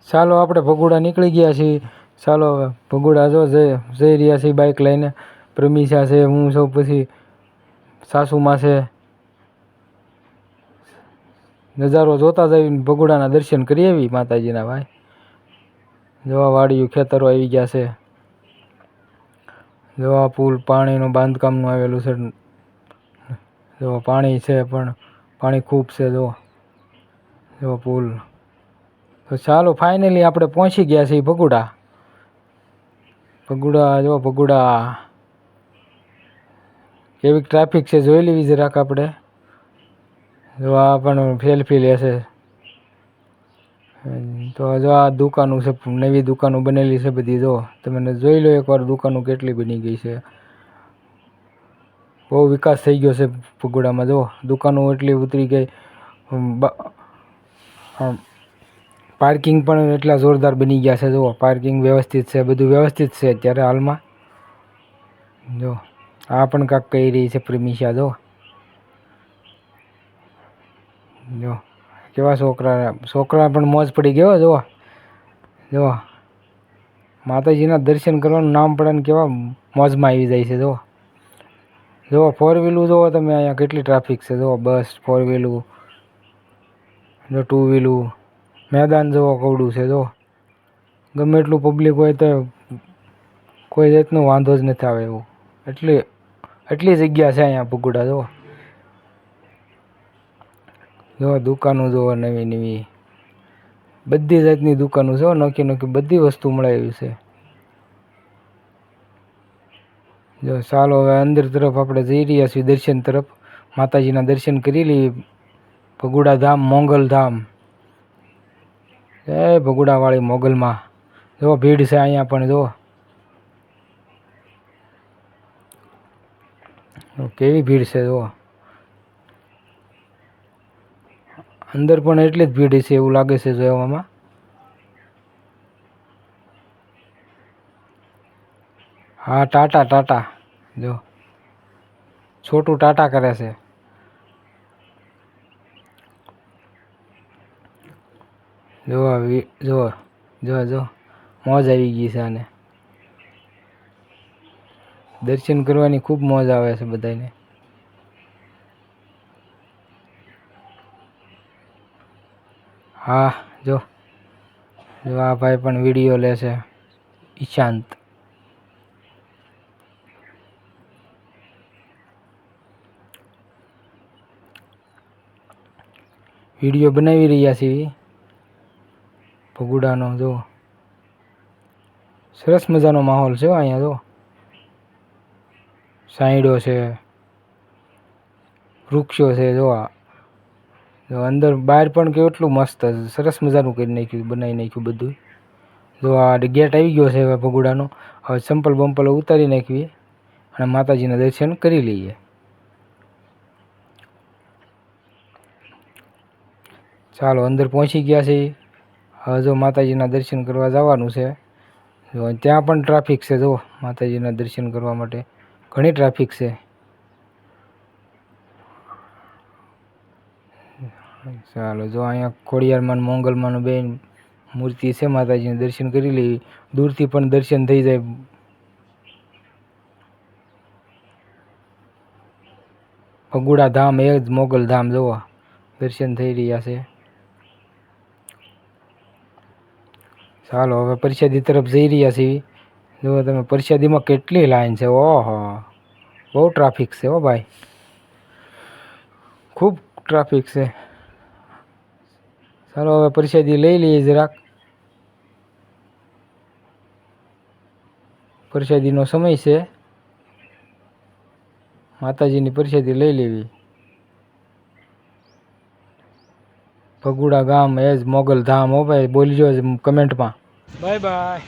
ચાલો આપણે ભગુડા નીકળી ગયા છીએ. ચાલો હવે ભગુડા જો જઈ રહ્યા છીએ બાઇક લઈને. પ્રમીષા છે, હું સૌ પછી સાસુમાં છે. નજારો જોતા જઈને ભગુડાના દર્શન કરી આવી માતાજીના ભાઈ. જોવા વાડિયું ખેતરો આવી ગયા છે. જોવા પુલ પાણીનું બાંધકામનું આવેલું છે. જો પાણી છે પણ પાણી ખૂબ છે. જો પુલ. તો ચાલો ફાઇનલી આપણે પહોંચી ગયા છીએ ભગુડા. ભગુડા કેવી ટ્રાફિક છે જોઈ લેવી જરાક આપણે. જો આ પણ સેલ્ફી લેશે. તો જો આ દુકાનો છે, નવી દુકાનો બનેલી છે બધી. જો તમે જોઈ લો એકવાર દુકાનો કેટલી બની ગઈ છે. બહુ વિકાસ થઈ ગયો છે ભગુડામાં. જો દુકાનો એટલી ઉતરી ગઈ. પાર્કિંગ પણ એટલા જોરદાર બની ગયા છે. જુઓ પાર્કિંગ વ્યવસ્થિત છે, બધું વ્યવસ્થિત છે અત્યારે હાલમાં. જો આ પણ કાંક કહી રહી છે પ્રમીષા. જો કેવા છોકરા પણ મોજ પડી ગયો. જો માતાજીના દર્શન કરવાનું નામ પડે ને કેવા મોજમાં આવી જાય છે. જો ફોર વ્હીલું જુઓ તમે અહીંયા કેટલી ટ્રાફિક છે. જો બસ, ફોર વ્હીલું, જો ટુ વ્હીલું. મેદાન જોવો કવડું છે. જો ગમે એટલું પબ્લિક હોય તો કોઈ જાતનો વાંધો જ નથી આવે એવું. એટલી જગ્યા છે અહીંયા ભગુડા. જો દુકાનો જોવો નવી નવી, બધી જાતની દુકાનો છે. નોખી બધી વસ્તુ મળે એવી છે. જો ચાલો હવે અંદર તરફ આપણે જઈ રહ્યા છીએ દર્શન તરફ. માતાજીના દર્શન કરી લઈએ. ભગુડા ધામ, મોગલ ધામ. એ ભગુડાવાળી મોગલમાં જો ભીડ છે અહીંયા પણ. જો કેવી ભીડ છે. જો અંદર પણ એટલી જ ભીડ છે એવું લાગે છે જોવામાં. હા ટાટા જો છોટું ટાટા કરે છે. જો મોજ આવી ગઈ છે આને. દર્શન કરવાની ખૂબ મોજ આવે છે બધાને. હા જો આ ભાઈ પણ વિડીયો લે છે, ઈશાંત. વિડીયો બનાવી રહ્યા છીએ ભગુડાનો. જો સરસ મજાનો માહોલ છે અહીંયા. જો સાઈડો છે, વૃક્ષો છે. જો અંદર બહાર પણ કેટલું મસ્ત સરસ મજાનું કરી નાખ્યું, બનાવી નાખ્યું બધું. જો આ ગેટ આવી ગયો છે હવે ભગુડાનો. હવે ચંપલ બંપલ ઉતારી નાખવી અને માતાજીના દર્શન કરી લઈએ. ચાલો અંદર પહોંચી ગયા છે. હવે જો માતાજીના દર્શન કરવા જવાનું છે. જો ત્યાં પણ ટ્રાફિક છે. જો માતાજીના દર્શન કરવા માટે ઘણી ટ્રાફિક છે. ચાલો જો અહીંયા ખોડિયારમાં મોંગલમાંનું બે મૂર્તિ છે. માતાજીને દર્શન કરી લઈએ. દૂરથી પણ દર્શન થઈ જાય. ભગુડા ધામ એ જ મોગલ ધામ. જોવા દર્શન થઈ રહ્યા છે. ચાલો હવે પ્રસાદી તરફ જઈ રહ્યા છીએ. જો તમે પ્રસાદીમાં કેટલી લાઈન છે. ઓહો બહુ ટ્રાફિક છે હો ભાઈ, ખૂબ ટ્રાફિક છે. ચાલો હવે પ્રસાદી લઈ લઈએ જરાક. પ્રસાદીનો સમય છે. માતાજીની પ્રસાદી લઈ લેવી. ભગુડા ગામ એ જ મોગલ ધામ. હો ભાઈ બોલજો કમેન્ટમાં. Bye bye.